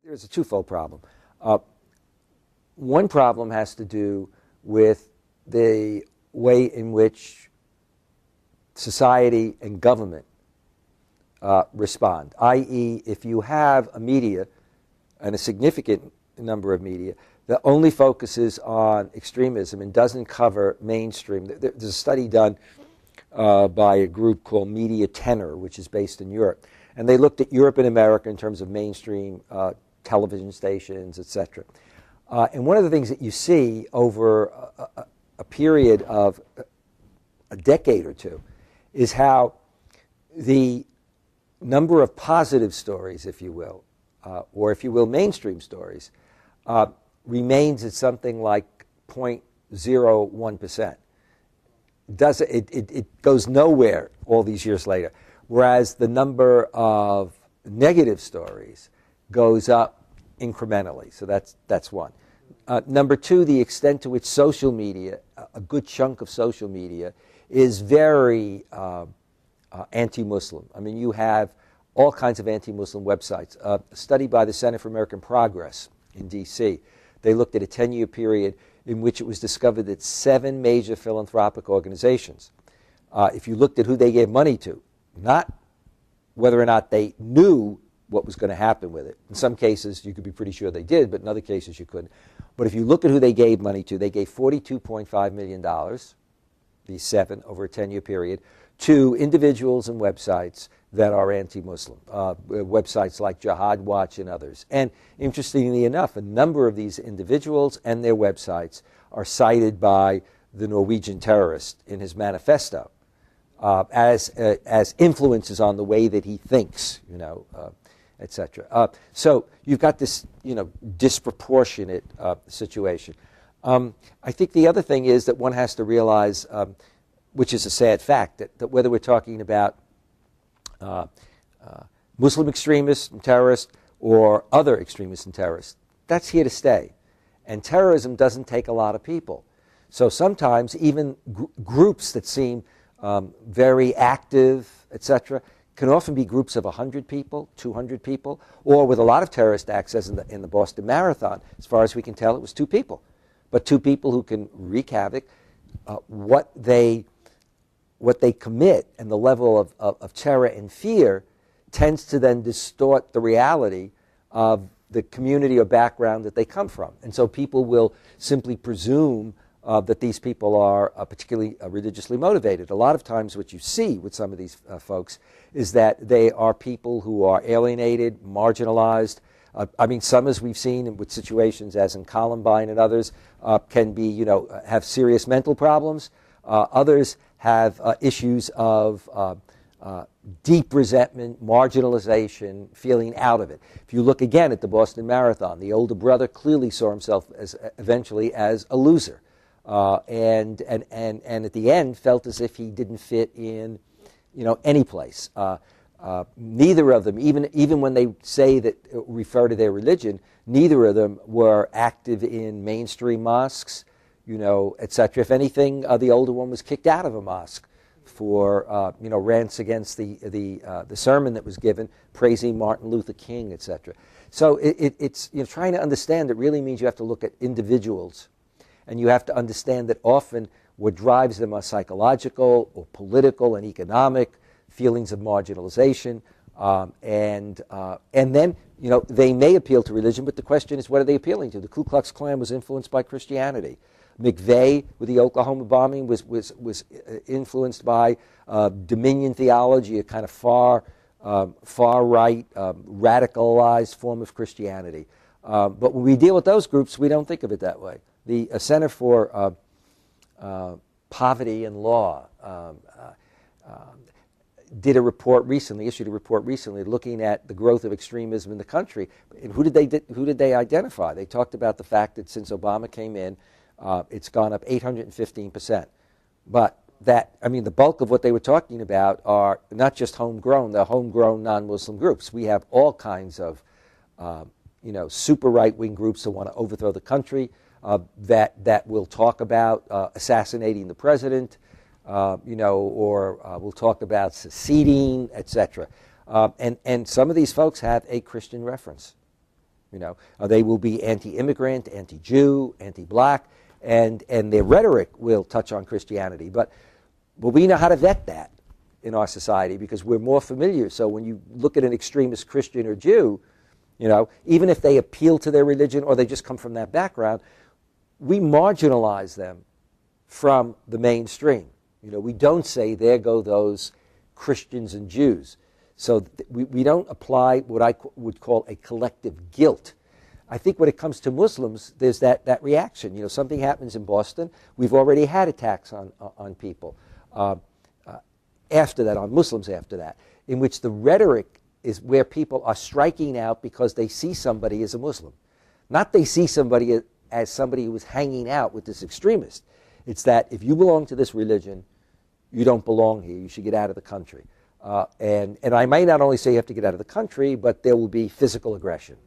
There's a twofold problem. One problem has to do with the way in which society and government respond, i.e., if you have a media, and a significant number of media, that only focuses on extremism and doesn't cover mainstream. There's a study done by a group called Media Tenor, which is based in Europe, and they looked at Europe and America in terms of mainstream television stations, etc. And one of the things that you see over a period of a decade or two is how the number of positive stories, if you will, or if you will, mainstream stories, remains at something like 0.01%. It goes nowhere all these years later, whereas the number of negative stories goes up incrementally. So that's one. Number two, the extent to which social media, a good chunk of social media, is very anti-Muslim. I mean, you have all kinds of anti-Muslim websites. A study by the Center for American Progress in D.C., they looked at a 10-year period in which it was discovered that 7 major philanthropic organizations, if you looked at who they gave money to, not whether or not they knew what was going to happen with it. In some cases, you could be pretty sure they did, but in other cases, you couldn't. But if you look at who they gave money to, they gave $42.5 million, these 7, over a 10-year period, to individuals and websites that are anti-Muslim, websites like Jihad Watch and others. And interestingly enough, a number of these individuals and their websites are cited by the Norwegian terrorist in his manifesto as influences on the way that he thinks, etc. So you've got this, disproportionate situation. I think the other thing is that one has to realize, which is a sad fact, that whether we're talking about Muslim extremists and terrorists or other extremists and terrorists, that's here to stay. And terrorism doesn't take a lot of people. So sometimes even groups that seem very active, etc., can often be groups of 100 people, 200 people, or with a lot of terrorist acts, as in the Boston Marathon, as far as we can tell, it was 2 people. But 2 people who can wreak havoc. What they commit and the level of terror and fear tends to then distort the reality of the community or background that they come from. And so people will simply presume that these people are particularly religiously motivated. A lot of times what you see with some of these folks is that they are people who are alienated, marginalized. Some, as we've seen with situations as in Columbine and others, can be, have serious mental problems. Others have issues of deep resentment, marginalization, feeling out of it. If you look again at the Boston Marathon, the older brother clearly saw himself eventually as a loser, and at the end felt as if he didn't fit in, any place. Neither of them, even when they say that refer to their religion, neither of them were active in mainstream mosques, etc. If anything, the older one was kicked out of a mosque for rants against the sermon that was given praising Martin Luther King, etc. So it's trying to understand it really means you have to look at individuals, and you have to understand that often what drives them are psychological or political and economic feelings of marginalization, and then they may appeal to religion, but the question is, what are they appealing to? The Ku Klux Klan was influenced by Christianity. McVeigh, with the Oklahoma bombing, was influenced by Dominion theology, a kind of far right, radicalized form of Christianity. But when we deal with those groups, we don't think of it that way. The Center for Poverty and Law issued a report recently looking at the growth of extremism in the country. And who did they identify? They talked about the fact that since Obama came in, it's gone up 815%. But the bulk of what they were talking about are not just homegrown, they're homegrown non-Muslim groups. We have all kinds of, super right-wing groups that want to overthrow the country, that will talk about assassinating the president, or we'll talk about seceding, etc. And some of these folks have a Christian reference. They will be anti-immigrant, anti-Jew, anti-black, and their rhetoric will touch on Christianity. But we know how to vet that in our society because we're more familiar. So when you look at an extremist Christian or Jew, even if they appeal to their religion or they just come from that background, we marginalize them from the mainstream. We don't say, there go those Christians and Jews. So we don't apply what I would call a collective guilt. I think when it comes to Muslims, there's that reaction. Something happens in Boston. We've already had attacks on people after that, on Muslims after that, in which the rhetoric is where people are striking out because they see somebody as a Muslim. Not they see somebody as somebody who is hanging out with this extremist. It's that if you belong to this religion, you don't belong here. You should get out of the country. And I might not only say you have to get out of the country, but there will be physical aggression.